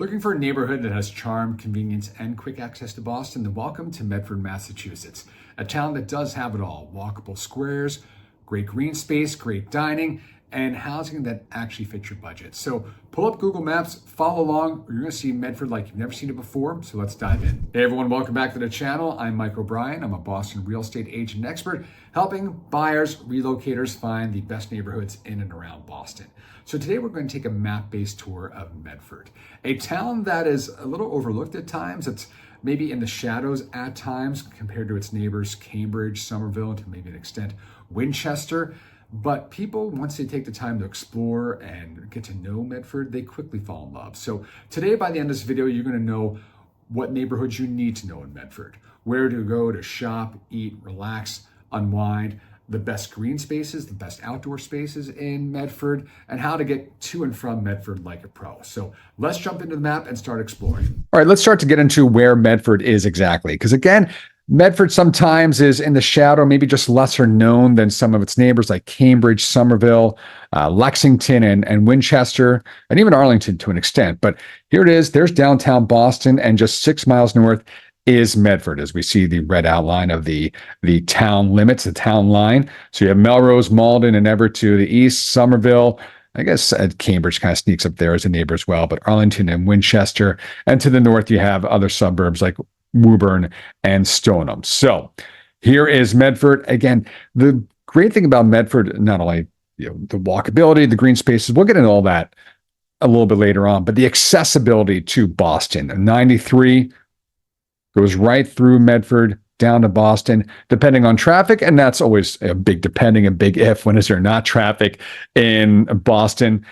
Looking for a neighborhood that has charm, convenience, and quick access to Boston? Then welcome to Medford, Massachusetts, a town that does have it all. Walkable squares, great green space, great dining, and housing that actually fits your budget. So pull up Google Maps, follow along, or you're gonna see Medford like you've never seen it before. So let's dive in. Hey everyone, welcome back to the channel. I'm Mike O'Brien. I'm a Boston real estate agent and expert, helping buyers, relocators find the best neighborhoods in and around Boston. So today we're going to take a map-based tour of Medford, a town that is a little overlooked at times. It's maybe in the shadows at times compared to its neighbors, Cambridge, Somerville, and to maybe an extent, Winchester. But people, once they take the time to explore and get to know Medford, they quickly fall in love. So today, by the end of this video, you're going to know what neighborhoods you need to know in Medford, where to go to shop, eat, relax, unwind, the best green spaces, the best outdoor spaces in Medford, and how to get to and from Medford like a pro. So let's jump into the map and start exploring. All right, let's start to get into where Medford is exactly. Because again, Medford sometimes is in the shadow, maybe just lesser known than some of its neighbors like Cambridge, Somerville, Lexington, and Winchester, and even Arlington to an extent. But here it is. There's downtown Boston, and just 6 miles north is Medford, as we see the red outline of the town limits, the town line. So you have Melrose, Malden, and Everett to the east, Somerville. I guess Cambridge kind of sneaks up there as a neighbor as well, but Arlington and Winchester. And to the north, you have other suburbs like Woburn and Stoneham. So here is Medford. Again, the great thing about Medford, not only the walkability, the green spaces, we'll get into all that a little bit later on, but the accessibility to Boston. 93 goes right through Medford down to Boston, depending on traffic. And that's always a big depending, a big if. When is there not traffic in Boston?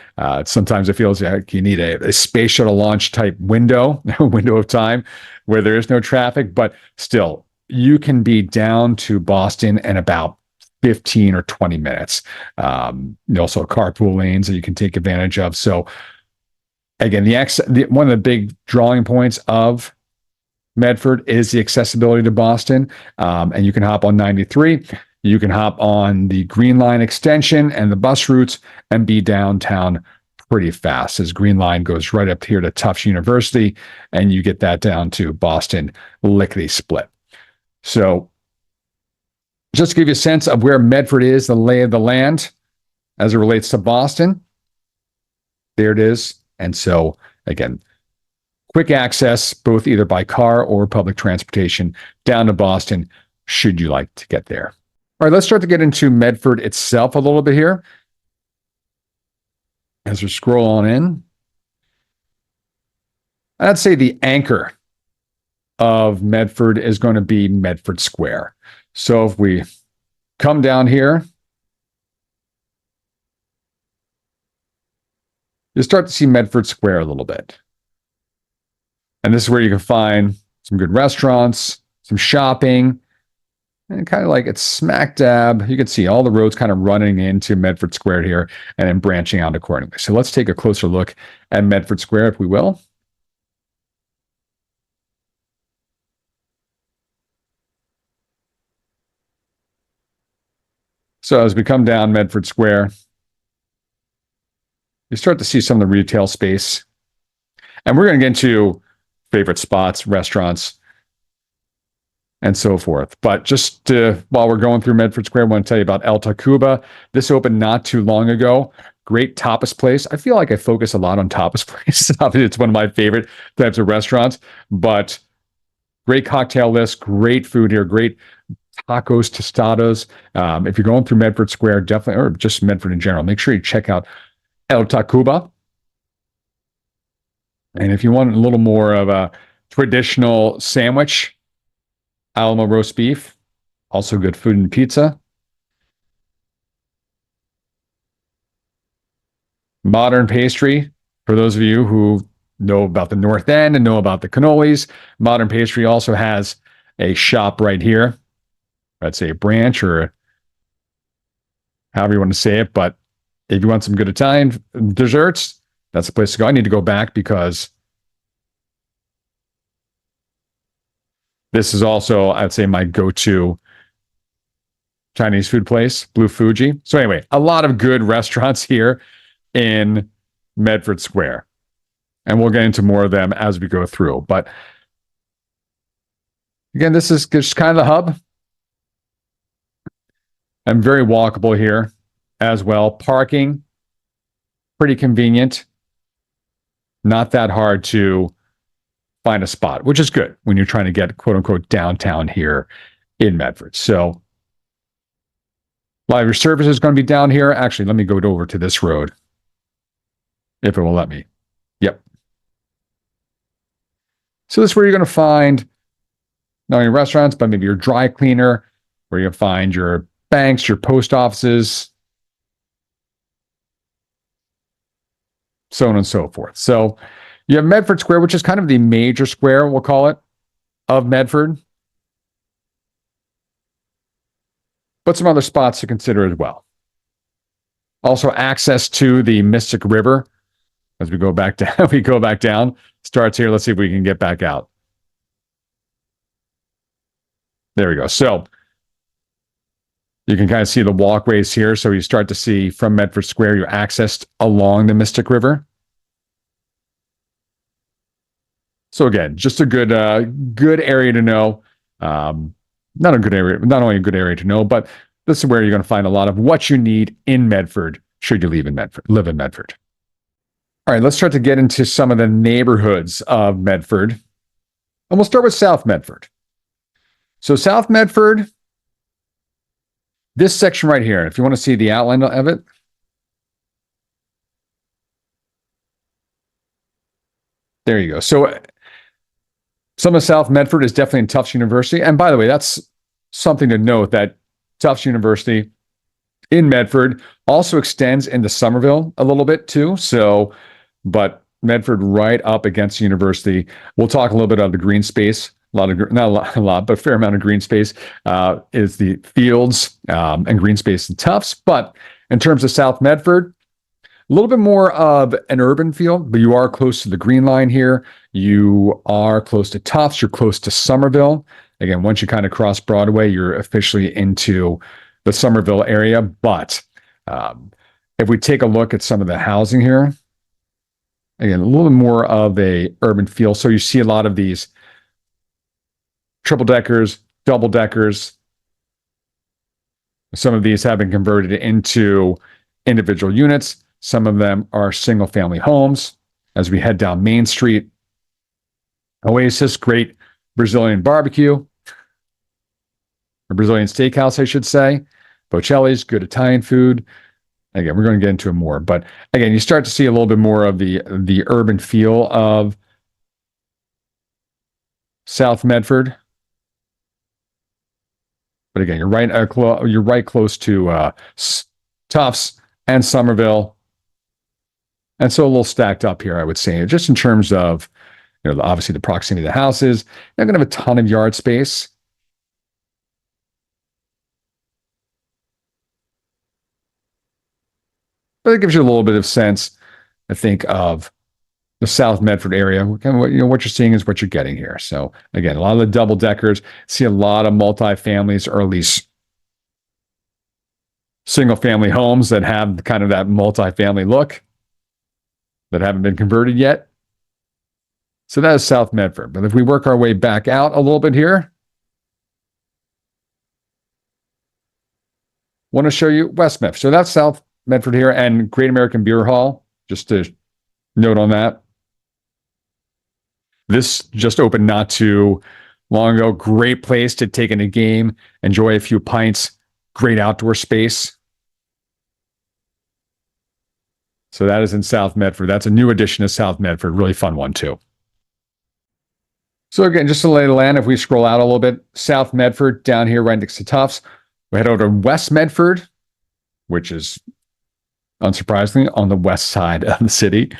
Sometimes it feels like you need a space shuttle launch type window of time where there is no traffic. But still, you can be down to Boston in about 15 or 20 minutes. Also carpool lanes that you can take advantage of. So again, one of the big drawing points of Medford is the accessibility to Boston, and you can hop on 93. You can hop on the Green Line extension and the bus routes and be downtown pretty fast, as Green Line goes right up here to Tufts University, and you get that down to Boston lickety split. So just to give you a sense of where Medford is, the lay of the land as it relates to Boston, there it is. And so again, quick access, both either by car or public transportation down to Boston, should you like to get there. All right, let's start to get into Medford itself a little bit here. As we scroll on in, I'd say the anchor of Medford is going to be Medford Square. So if we come down here, you start to see Medford Square a little bit. And this is where you can find some good restaurants, some shopping, and kind of like it's smack dab. You can see all the roads kind of running into Medford Square here and then branching out accordingly. So let's take a closer look at Medford Square, if we will. So as we come down Medford Square, you start to see some of the retail space. And we're going to get into favorite spots, restaurants, and so forth. But just while we're going through Medford Square, I want to tell you about El Tacuba. This opened not too long ago. Great tapas place. I feel like I focus a lot on tapas places. Obviously, it's one of my favorite types of restaurants, but great cocktail list, great food here, great tacos, tostadas. If you're going through Medford Square, definitely, or just Medford in general, make sure you check out El Tacuba. And if you want a little more of a traditional sandwich, Alamo roast beef, also good food and pizza. Modern pastry, for those of you who know about the North End and know about the cannolis, Modern Pastry also has a shop right here. I'd say a branch or however you want to say it. But if you want some good Italian desserts, that's the place to go. I need to go back because this is also, I'd say, my go-to Chinese food place, Blue Fuji. So anyway, a lot of good restaurants here in Medford Square. And we'll get into more of them as we go through. But again, this is just kind of the hub. And very walkable here as well. Parking, pretty convenient. Not that hard to find a spot, which is good when you're trying to get quote unquote downtown here in Medford. So a lot of your service is going to be down here. Actually, let me go over to this road if it will let me. Yep. So this is where you're going to find not only restaurants, but maybe your dry cleaner, where you'll find your banks, your post offices, so on and so forth. So you have Medford Square, which is kind of the major square, we'll call it, of Medford. But some other spots to consider as well. Also, access to the Mystic River as we go back down. We go back down. Starts here. Let's see if we can get back out. There we go. So you can kind of see the walkways here. So you start to see from Medford Square, you're accessed along the Mystic River. So again, just a good area to know. Not a good area, not only a good area to know, but this is where you're going to find a lot of what you need in Medford, should you live in Medford. All right, let's start to get into some of the neighborhoods of Medford. And we'll start with South Medford. So South Medford, this section right here, if you want to see the outline of it. There you go. So some of South Medford is definitely in Tufts University. And by the way, that's something to note, that Tufts University in Medford also extends into Somerville a little bit too. So, but Medford right up against the university. We'll talk a little bit about the green space. Not a lot, but a fair amount of green space is the fields and green space in Tufts. But in terms of South Medford, a little bit more of an urban feel, but you are close to the Green Line here. You are close to Tufts. You're close to Somerville. Again, once you kind of cross Broadway, you're officially into the Somerville area. But if we take a look at some of the housing here, again, a little bit more of a urban feel. So you see a lot of these triple deckers, double deckers. Some of these have been converted into individual units. Some of them are single family homes. As we head down Main Street, Oasis, great Brazilian barbecue, or Brazilian steakhouse, I should say. Bocelli's, good Italian food. Again, we're going to get into it more, but again, you start to see a little bit more of the urban feel of South Medford. But again, you're right close to Tufts and Somerville, and so a little stacked up here, I would say, just in terms of, obviously the proximity of the houses. They're going to have a ton of yard space. But it gives you a little bit of sense, I think, of the South Medford area. Kind of what you're seeing is what you're getting here. So again, a lot of the double deckers, see a lot of multifamilies, or at least single family homes that have kind of that multifamily look that haven't been converted yet. So that is South Medford. But if we work our way back out a little bit here, want to show you West Medford. So that's South Medford here, and Great American Beer Hall, just to note on that. This just opened not too long ago. Great place to take in a game, enjoy a few pints, great outdoor space. So that is in South Medford. That's a new addition to South Medford. Really fun one too. So again, just to lay the land, if we scroll out a little bit, South Medford down here right next to Tufts. We head over to West Medford, which is unsurprisingly on the west side of the city.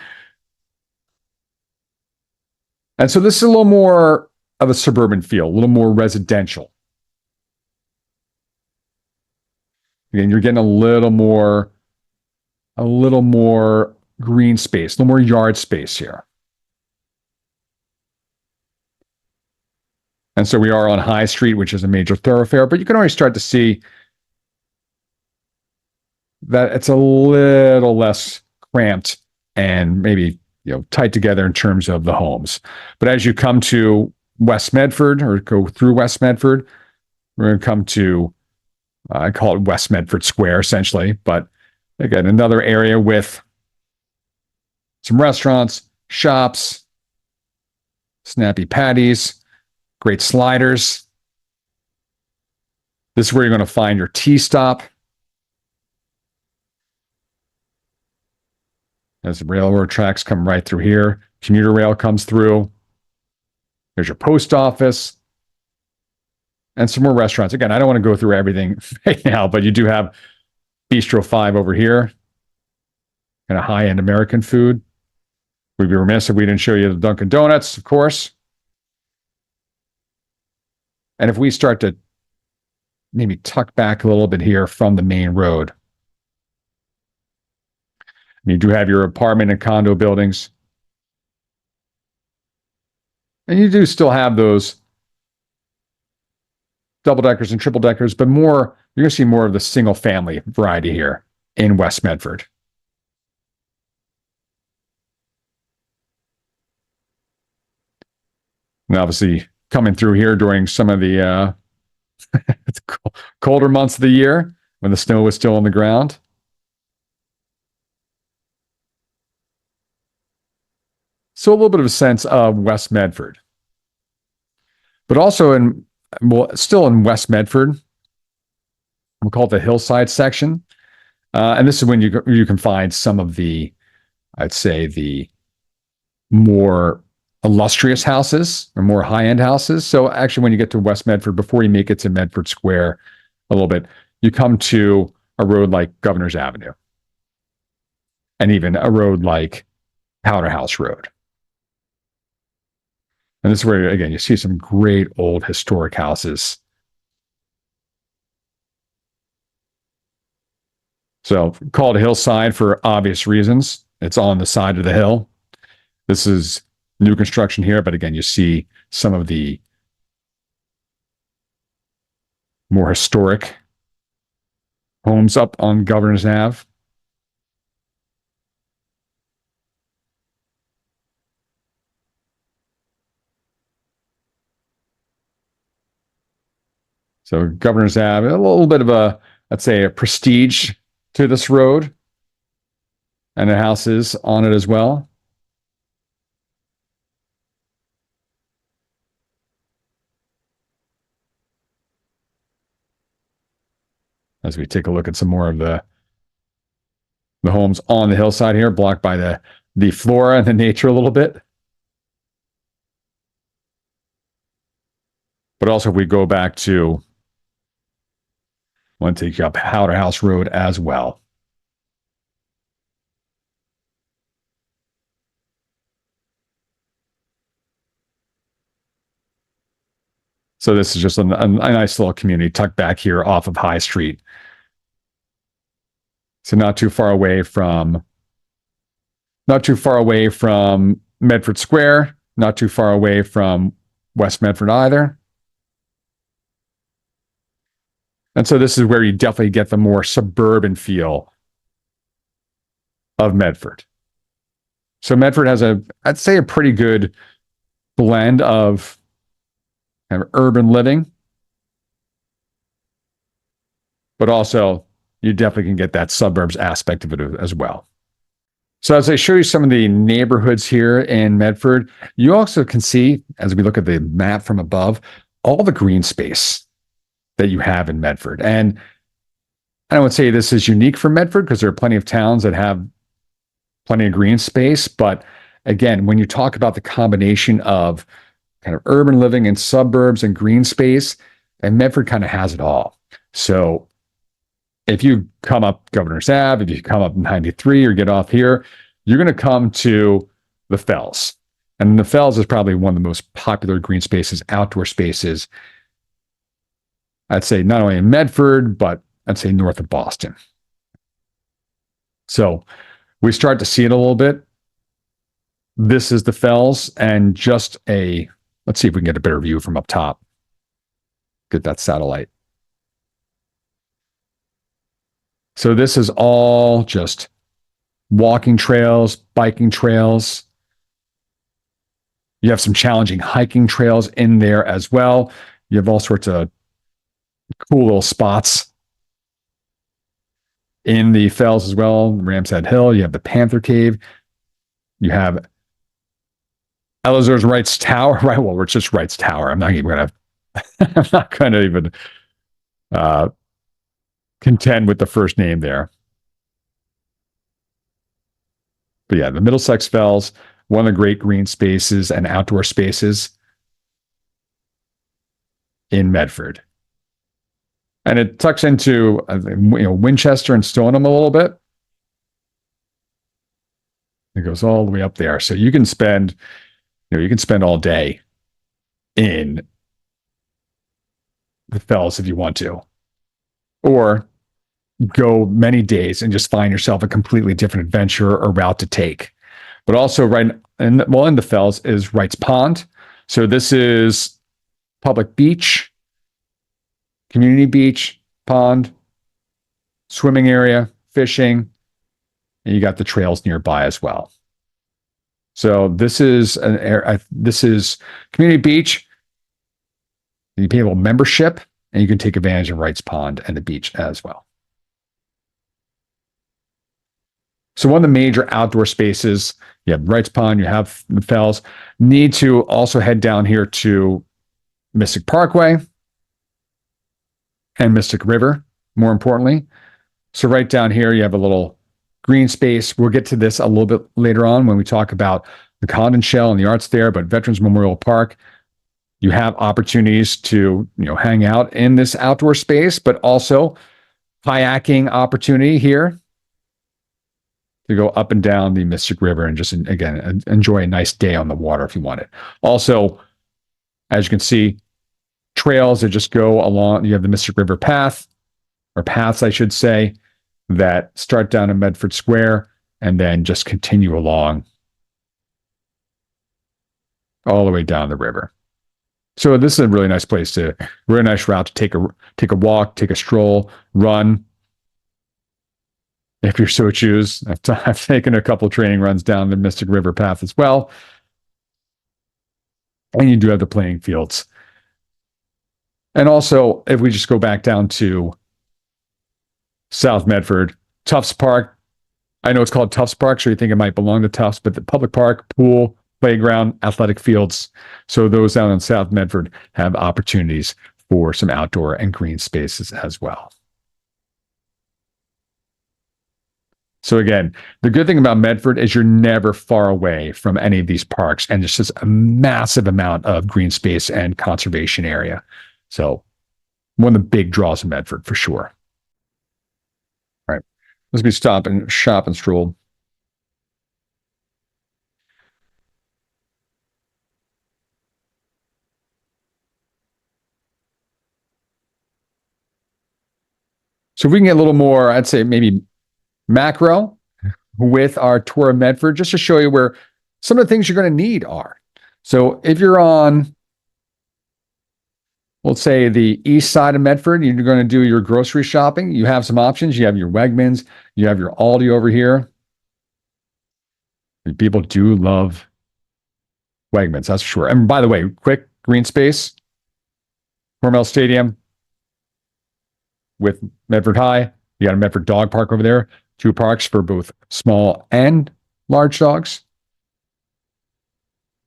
And so this is a little more of a suburban feel, a little more residential. Again, you're getting a little more green space, a little more yard space here. And so we are on High Street, which is a major thoroughfare, but you can already start to see that it's a little less cramped and maybe, tight together in terms of the homes. But as you come to West Medford or go through West Medford, we're going to come to, I call it West Medford Square essentially. But again, another area with some restaurants, shops, snappy patties, great sliders. This is where you're going to find your T-stop. As the railroad tracks come right through here, commuter rail comes through. There's your post office and some more restaurants. Again, I don't want to go through everything right now, but you do have Bistro 5 over here, kind of high-end American food. We'd be remiss if we didn't show you the Dunkin' Donuts, of course. And if we start to maybe tuck back a little bit here from the main road, you do have your apartment and condo buildings. And you do still have those double-deckers and triple-deckers, but more, you're going to see more of the single-family variety here in West Medford. And obviously, coming through here during some of the colder months of the year when the snow was still on the ground. So a little bit of a sense of West Medford. But also still in West Medford, we'll call it the hillside section. And this is when you can find some of the, I'd say, the more illustrious houses or more high-end houses. So actually, when you get to West Medford, before you make it to Medford Square a little bit, you come to a road like Governor's Avenue and even a road like Powder House Road. And this is where, again, you see some great old historic houses. So call it a hillside for obvious reasons. It's on the side of the hill. This is new construction here, but again, you see some of the more historic homes up on Governor's Ave. So Governor's Ave, a little bit of let's say, a prestige to this road, and the houses on it as well. As we take a look at some more of the homes on the hillside here, blocked by the flora and the nature a little bit. But also, if we go back to, I want to take you up Powder House Road as well. So this is just a nice little community tucked back here off of High Street. So not too far away from Medford Square, not too far away from West Medford either. And so this is where you definitely get the more suburban feel of Medford. So Medford has I'd say a pretty good blend of kind of urban living, but also you definitely can get that suburbs aspect of it as well. So as I show you some of the neighborhoods here in Medford, you also can see, as we look at the map from above, all the green space that you have in Medford. And I would say this is unique for Medford because there are plenty of towns that have plenty of green space. But again, when you talk about the combination of kind of urban living and suburbs and green space, and Medford kind of has it all. So if you come up Governor's Ave, if you come up 93 or get off here, you're going to come to the Fells. And the Fells is probably one of the most popular green spaces, outdoor spaces, I'd say not only in Medford, but I'd say north of Boston. So we start to see it a little bit. This is the Fells, and just let's see if we can get a better view from up top. Get that satellite. So this is all just walking trails, biking trails. You have some challenging hiking trails in there as well. You have all sorts of cool little spots in the fells as well. Ram's Head Hill. You have the Panther Cave. You have Elizur's Wright's Tower. Right. Well, it's just Wright's Tower. I'm not even going to. I'm not going to even contend with the first name there. But yeah, the Middlesex Fells, one of the great green spaces and outdoor spaces in Medford. And it tucks into Winchester and Stoneham a little bit. It goes all the way up there. So you can spend all day in the fells if you want to. Or go many days and just find yourself a completely different adventure or route to take. But also in the fells is Wright's Pond. So this is public beach, community beach, pond, swimming area, fishing, and you got the trails nearby as well. So this is community beach. You pay a little membership, and you can take advantage of Wright's Pond and the beach as well. So one of the major outdoor spaces, you have Wright's Pond, you have the fells. Need to also head down here to Mystic Parkway and Mystic River, more importantly. So right down here, you have a little green space. We'll get to this a little bit later on when we talk about the Condon Shell and the arts there, but Veterans Memorial Park, you have opportunities to hang out in this outdoor space, but also kayaking opportunity here to go up and down the Mystic River and just, again, enjoy a nice day on the water if you want it. Also, as you can see, trails that just go along. You have the Mystic River path, or paths, I should say, that start down in Medford Square and then just continue along all the way down the river. So this is a really nice really nice route to take a walk, take a stroll, run, if you so choose. I've taken a couple training runs down the Mystic River path as well. And you do have the playing fields. And also, if we just go back down to South Medford, Tufts Park. I know it's called Tufts Park, so you think it might belong to Tufts, but the public park, pool, playground, athletic fields. So those down in South Medford have opportunities for some outdoor and green spaces as well. So again, the good thing about Medford is you're never far away from any of these parks, and there's just a massive amount of green space and conservation area. So one of the big draws of Medford for sure. All right, let's be stop and shop and stroll. So if we can get a little more, I'd say maybe macro with our tour of Medford, just to show you where some of the things you're going to need are. So if you're on, let's say, the east side of Medford, you're going to do your grocery shopping. You have some options. You have your Wegmans, you have your Aldi over here. People do love Wegmans, that's for sure. And by the way, quick green space, Hormel Stadium with Medford High. You got a Medford Dog Park over there. 2 parks for both small and large dogs.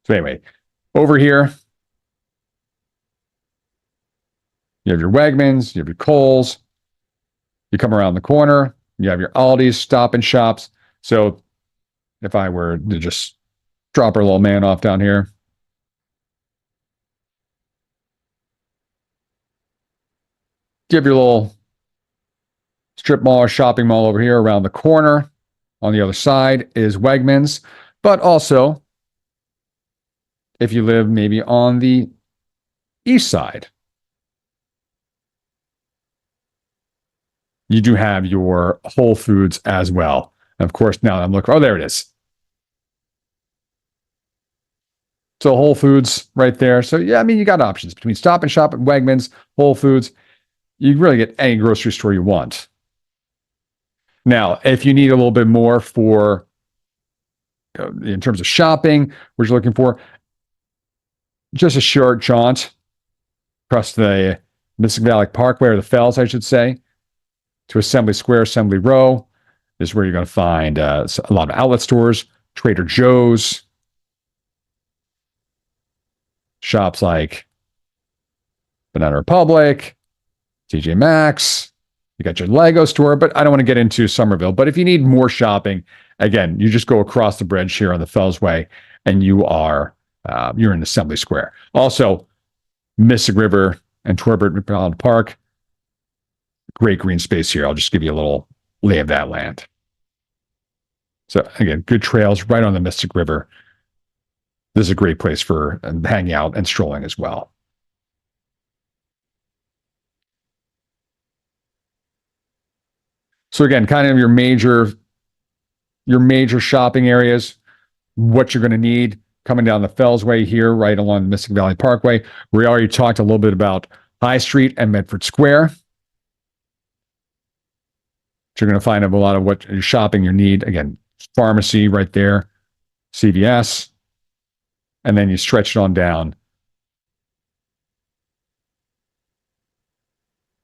So anyway, over here, you have your Wegmans, you have your Kohl's. You come around the corner, you have your Aldi's, Stop and Shops. So if I were to just drop our little man off down here, you have your little strip mall or shopping mall over here around the corner. On the other side is Wegmans, but also if you live maybe on the east side, you do have your Whole Foods as well. And of course, now I'm looking, oh, there it is. So Whole Foods right there. So yeah, I mean, you got options between Stop and Shop and Wegmans, Whole Foods. You can really get any grocery store you want. Now, if you need a little bit more for, in terms of shopping, what you're looking for, just a short jaunt across the Mystic Valley Parkway, or the Fells, I should say, to Assembly Square, Assembly Row. This is where you're going to find a lot of outlet stores, Trader Joe's, shops like Banana Republic, TJ Maxx. You got your Lego store, but I don't want to get into Somerville. But if you need more shopping, again, you just go across the bridge here on the Fellsway, and you're in Assembly Square. Also, Mystic River and Torbert Metropolitan Park, great green space here. I'll just give you a little lay of that land. So again, good trails right on the Mystic River. This is a great place for hanging out and strolling as well. So again, kind of your major shopping areas, what you're going to need coming down the Fellsway here, right along the Mystic Valley Parkway. We already talked a little bit about High Street and Medford Square. So you're going to find a lot of what shopping you need. Again, pharmacy right there, CVS, and then you stretch it on down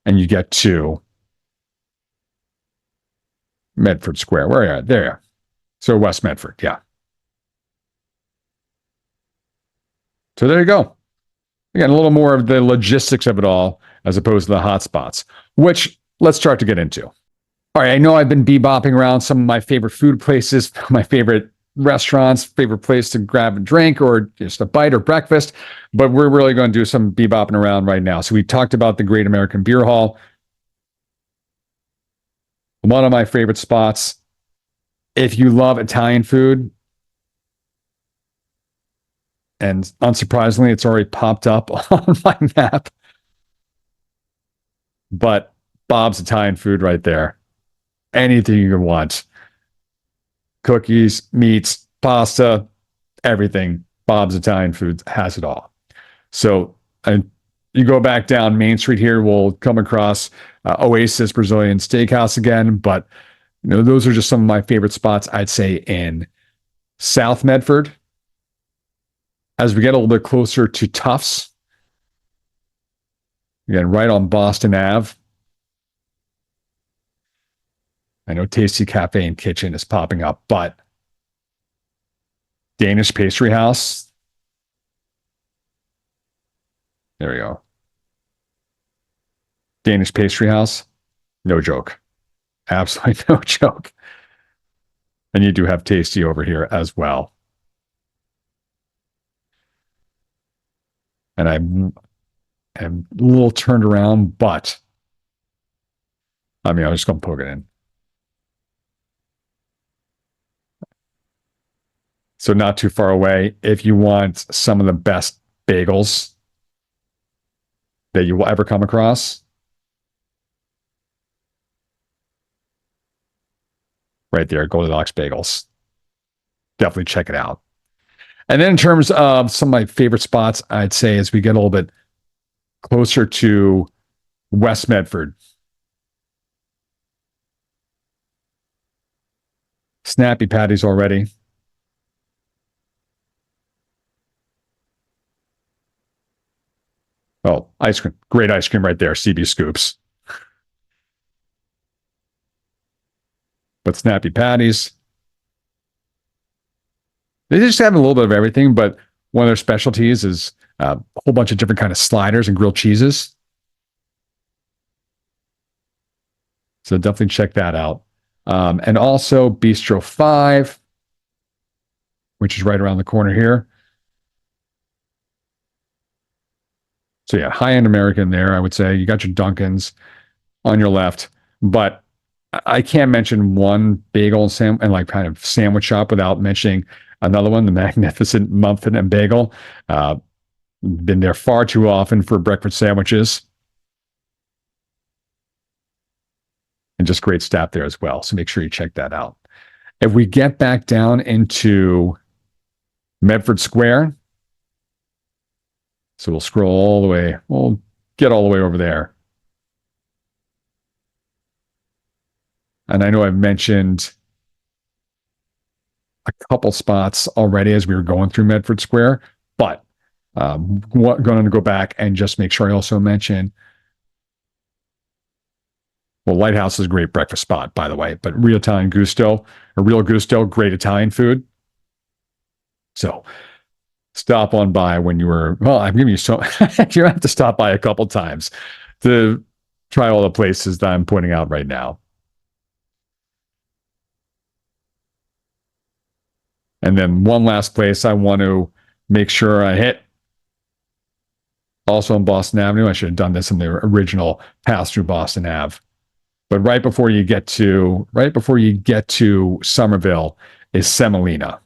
and you get to Medford Square. Where are you? There. So West Medford, yeah. So there you go. Again, a little more of the logistics of it all as opposed to the hot spots, which let's start to get into. All right, I know I've been bebopping around some of my favorite food places, my favorite restaurants, favorite place to grab a drink or just a bite or breakfast, but we're really going to do some bebopping around right now. So we talked about the Great American Beer Hall. One of my favorite spots. If you love Italian food, and unsurprisingly, it's already popped up on my map, but Bob's Italian food right there. Anything you want. Cookies, meats, pasta, everything. Bob's Italian food has it all. So you go back down Main Street here, we'll come across Oasis Brazilian Steakhouse again, but those are just some of my favorite spots, I'd say, in South Medford. As we get a little bit closer to Tufts, again, right on Boston Ave. I know Tasty Cafe and Kitchen is popping up, but Danish Pastry House. There we go. Danish Pastry House. No joke. Absolutely no joke. And you do have Tasty over here as well. And I'm a little turned around, but I'm just going to poke it in. So not too far away. If you want some of the best bagels that you will ever come across, right there, Goldilocks Bagels. Definitely check it out. And then in terms of some of my favorite spots, I'd say as we get a little bit closer to West Medford, Snappy Patties already. Oh, ice cream. Great ice cream right there, CB Scoops. But Snappy Patties. They just have a little bit of everything, but one of their specialties is a whole bunch of different kind of sliders and grilled cheeses. So definitely check that out. And also Bistro 5, which is right around the corner here. So yeah, high-end American there, I would say. You got your Dunkins on your left, but I can't mention one bagel and like kind of sandwich shop without mentioning another one, the Magnificent Muffin and Bagel. Been there far too often for breakfast sandwiches. And just great staff there as well. So make sure you check that out. If we get back down into Medford Square, so we'll scroll all the way, we'll get all the way over there. And I know I've mentioned a couple spots already as we were going through Medford Square, but Going to go back and just make sure I also mention, well, Lighthouse is a great breakfast spot, by the way, but Real Italian Gusto, or Real Gusto, great Italian food. So stop on by when you were, well, I'm giving you so, you have to stop by a couple times to try all the places that I'm pointing out right now. And then one last place I want to make sure I hit, also on Boston Avenue. I should have done this in the original pass through Boston Ave. But right before you get to Somerville is Semolina.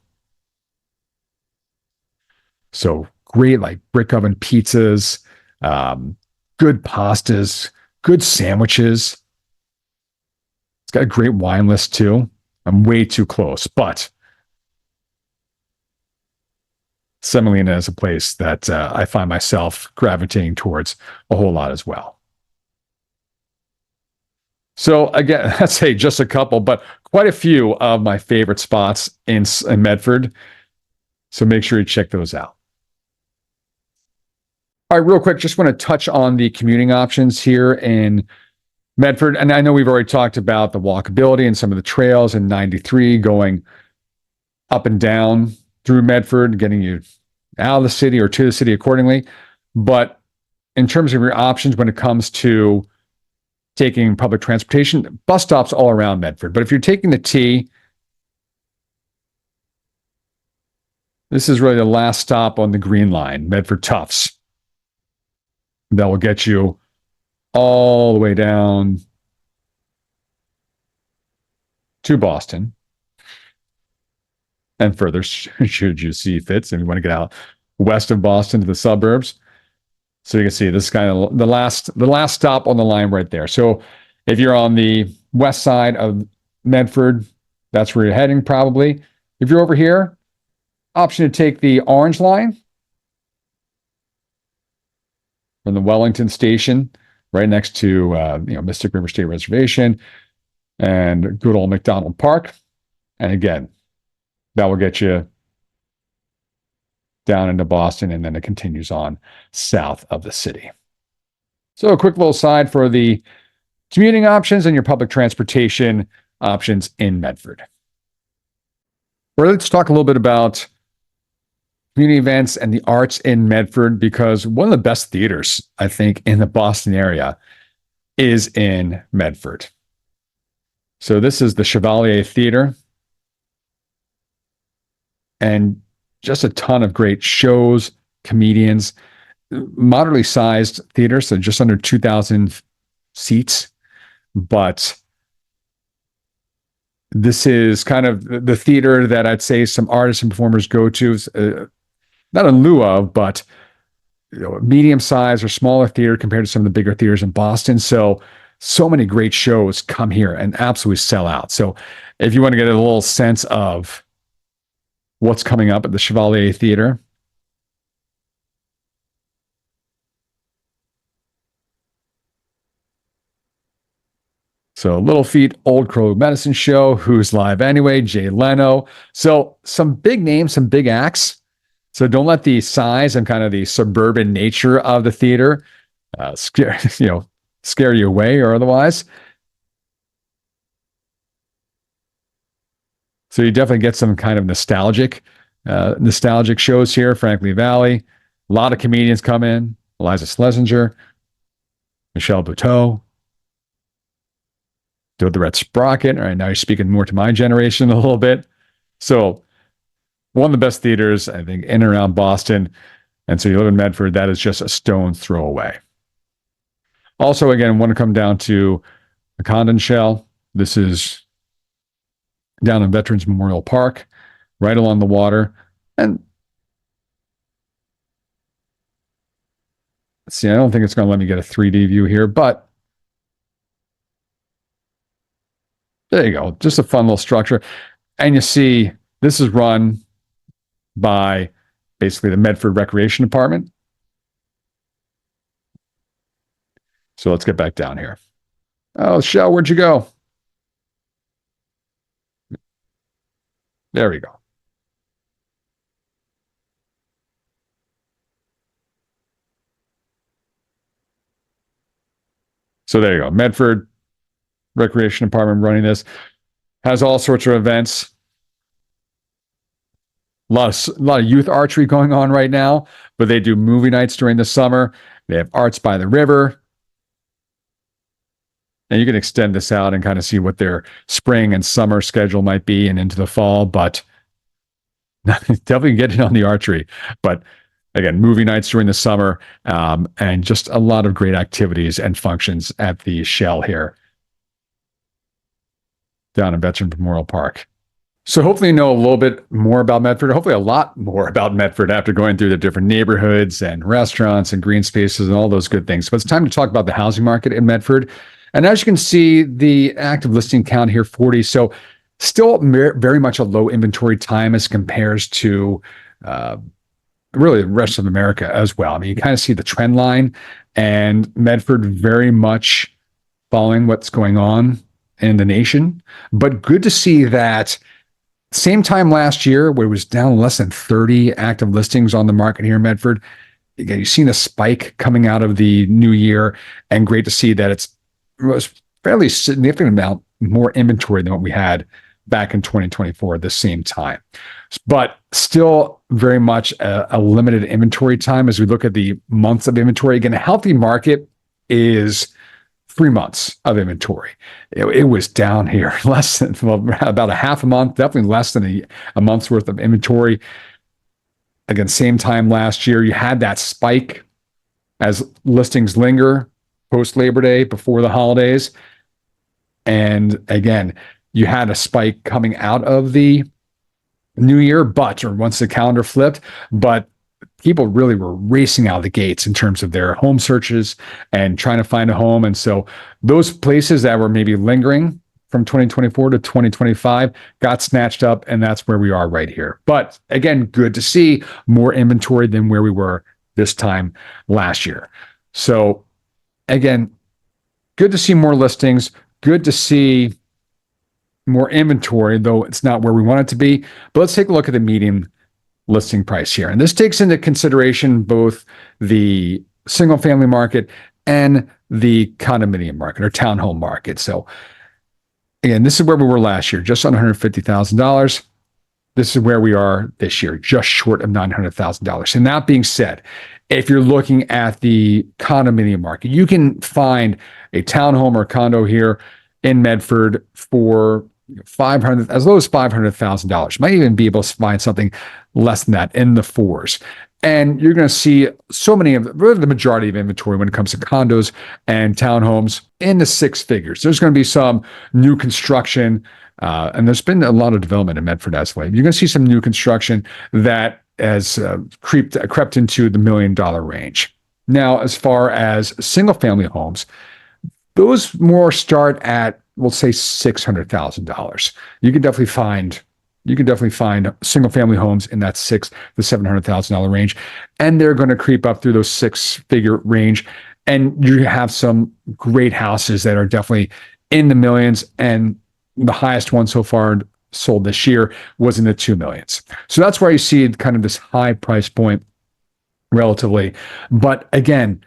So great, like brick oven pizzas, good pastas, good sandwiches. It's got a great wine list too. I'm way too close, but Semolina is a place that I find myself gravitating towards a whole lot as well. So again, I'd say just a couple, but quite a few of my favorite spots in Medford. So make sure you check those out. All right, real quick, just want to touch on the commuting options here in Medford. And I know we've already talked about the walkability and some of the trails in 93 going up and down through Medford, getting you out of the city or to the city accordingly. But in terms of your options when it comes to taking public transportation, bus stops all around Medford. But if you're taking the T, this is really the last stop on the Green Line, Medford Tufts. That will get you all the way down to Boston and further, should you see fits, and you want to get out west of Boston to the suburbs. So you can see this is kind of the last stop on the line right there. So if you're on the west side of Medford, that's where you're heading probably. If you're over here, option to take the Orange Line from the Wellington Station, right next to Mystic River State Reservation and good old McDonald Park. And again, that will get you down into Boston, and then it continues on south of the city. So a quick little side for the commuting options and your public transportation options in Medford. Well, let's talk a little bit about community events and the arts in Medford, because one of the best theaters, I think, in the Boston area is in Medford. So this is the Chevalier Theater. And just a ton of great shows, comedians, moderately sized theater, so just under 2,000 seats. But this is kind of the theater that I'd say some artists and performers go to, not in lieu of, but medium size or smaller theater compared to some of the bigger theaters in Boston. So many great shows come here and absolutely sell out. So if you want to get a little sense of what's coming up at the Chevalier Theater, so Little Feat, Old Crow Medicine Show, Who's Live Anyway, Jay Leno. So some big names, some big acts. So don't let the size and kind of the suburban nature of the theater scare you away or otherwise. So you definitely get some kind of nostalgic shows here. Frankly Valley, a lot of comedians come in. Eliza Schlesinger, Michelle Buteau, the Red Sprocket. All right, now you're speaking more to my generation a little bit. So one of the best theaters, I think, in and around Boston. And so you live in Medford, that is just a stone's throw away. Also, again, want to come down to the Condon Shell. This is down in Veterans Memorial Park, right along the water. And see, I don't think it's going to let me get a 3D view here, but there you go. Just a fun little structure. And you see, this is run by basically the Medford Recreation Department. So let's get back down here. Oh, Shell, where'd you go? There we go. So there you go. Medford Recreation Department running this, has all sorts of events. A lot of youth archery going on right now, but they do movie nights during the summer. They have Arts by the River. And you can extend this out and kind of see what their spring and summer schedule might be and into the fall, but definitely get in on the archery. But again, movie nights during the summer, and just a lot of great activities and functions at the Shell here down in Veteran Memorial Park. So hopefully you know a little bit more about Medford, hopefully a lot more about Medford after going through the different neighborhoods and restaurants and green spaces and all those good things. But it's time to talk about the housing market in Medford. And as you can see, the active listing count here, 40. So still very much a low inventory time as compares to really the rest of America as well. I mean, you kind of see the trend line, and Medford very much following what's going on in the nation. But good to see that same time last year, where it was down less than 30 active listings on the market here in Medford. Again, you've seen a spike coming out of the new year, and great to see that it was fairly significant amount more inventory than what we had back in 2024 at the same time. But still very much a limited inventory time as we look at the months of inventory. Again, a healthy market is 3 months of inventory. It was down here, less than about a half a month, definitely less than a month's worth of inventory. Again, same time last year, you had that spike as listings linger post Labor Day, before the holidays. And again, you had a spike coming out of the new year, or once the calendar flipped, but people really were racing out of the gates in terms of their home searches and trying to find a home. And so those places that were maybe lingering from 2024 to 2025 got snatched up, and that's where we are right here. But again, good to see more inventory than where we were this time last year. So again, good to see more listings, good to see more inventory, though it's not where we want it to be. But let's take a look at the median listing price here. And this takes into consideration both the single family market and the condominium market or townhome market. So again, this is where we were last year, just under $150,000. This is where we are this year, just short of $900,000. And that being said, if you're looking at the condominium market, you can find a townhome or condo here in Medford for as low as $500,000. Might even be able to find something less than that in the fours. And you're going to see so many of really the majority of inventory when it comes to condos and townhomes in the six figures. There's going to be some new construction, and there's been a lot of development in Medford as well. You're going to see some new construction that has crept into the $1 million range. Now, as far as single family homes, those more start at, we'll say, $600,000. You can definitely find single family homes in that $600,000 to $700,000 range, and they're going to creep up through those six-figure range. And you have some great houses that are definitely in the millions, and the highest one so far sold this year was in the 2 millions. So that's where you see kind of this high price point relatively. But again,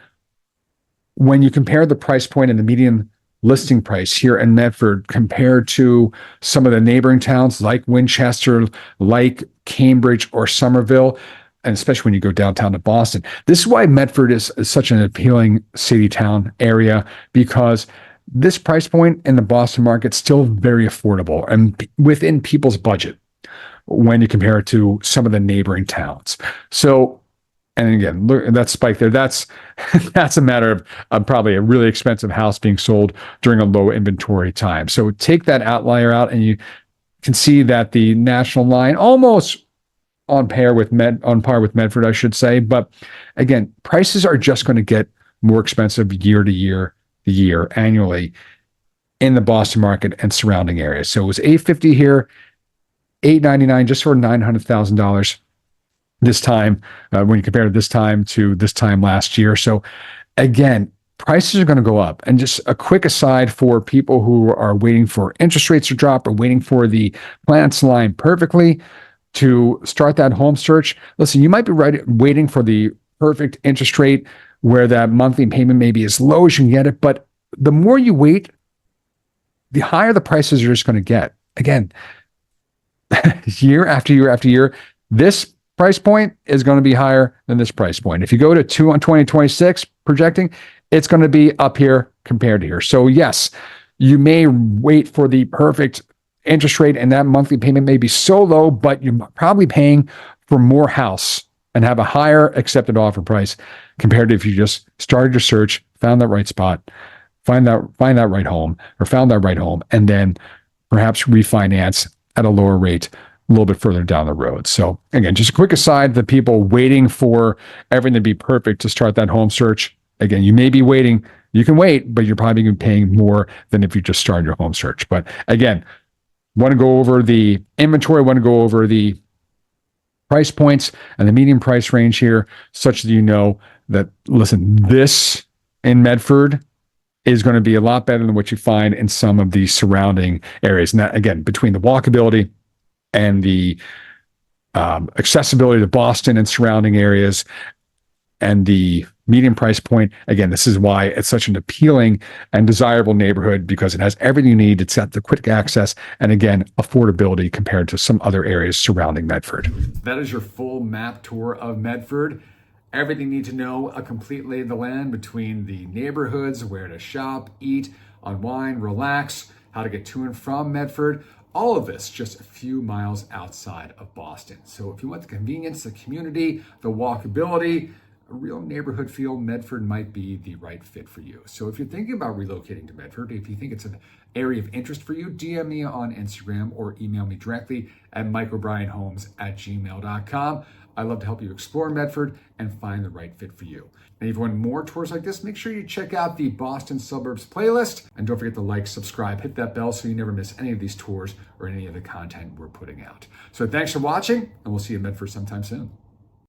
when you compare the price point and the median listing price here in Medford compared to some of the neighboring towns like Winchester, like Cambridge or Somerville, and especially when you go downtown to Boston, this is why Medford is such an appealing city town area, because this price point in the Boston market is still very affordable and within people's budget when you compare it to some of the neighboring towns. So, and again, look at that spike there. That's a matter of probably a really expensive house being sold during a low inventory time. So take that outlier out, and you can see that the national line almost on par with Medford, I should say. But again, prices are just going to get more expensive year to year, annually in the Boston market and surrounding areas. So it was $850 here, $899, just over $900,000 this time, when you compare this time to this time last year. So again, prices are going to go up. And just a quick aside for people who are waiting for interest rates to drop or waiting for the planets to line perfectly to start that home search. Listen, you might be waiting for the perfect interest rate where that monthly payment may be as low as you can get it, but the more you wait, the higher the prices you're just going to get. Again, year after year after year, this price point is going to be higher than this price point. If you go to 2026 projecting, it's going to be up here compared to here. So yes, you may wait for the perfect interest rate and that monthly payment may be so low, but you're probably paying for more house and have a higher accepted offer price compared to if you just started your search, found that right spot, find that right home or found that right home, and then perhaps refinance at a lower rate a little bit further down the road. So again, just a quick aside, the people waiting for everything to be perfect to start that home search. Again, you may be waiting, you can wait, but you're probably going to be paying more than if you just started your home search. But again, want to go over the inventory, want to go over the price points and the median price range here, such that you know that, listen, this in Medford is going to be a lot better than what you find in some of the surrounding areas. And that, again, between the walkability and the accessibility to Boston and surrounding areas and the median price point, again, this is why it's such an appealing and desirable neighborhood, because it has everything you need. It's got the quick access and, again, affordability compared to some other areas surrounding Medford. That is your full map tour of Medford. Everything you need to know, a complete lay of the land between the neighborhoods, where to shop, eat, unwind, relax, how to get to and from Medford. All of this just a few miles outside of Boston. So if you want the convenience, the community, the walkability, a real neighborhood feel, Medford might be the right fit for you. So if you're thinking about relocating to Medford, if you think it's an area of interest for you, DM me on Instagram or email me directly at mikeobrienhomes@gmail.com. I'd love to help you explore Medford and find the right fit for you. And if you want more tours like this, make sure you check out the Boston Suburbs playlist. And don't forget to like, subscribe, hit that bell so you never miss any of these tours or any of the content we're putting out. So thanks for watching, and we'll see you in Medford sometime soon.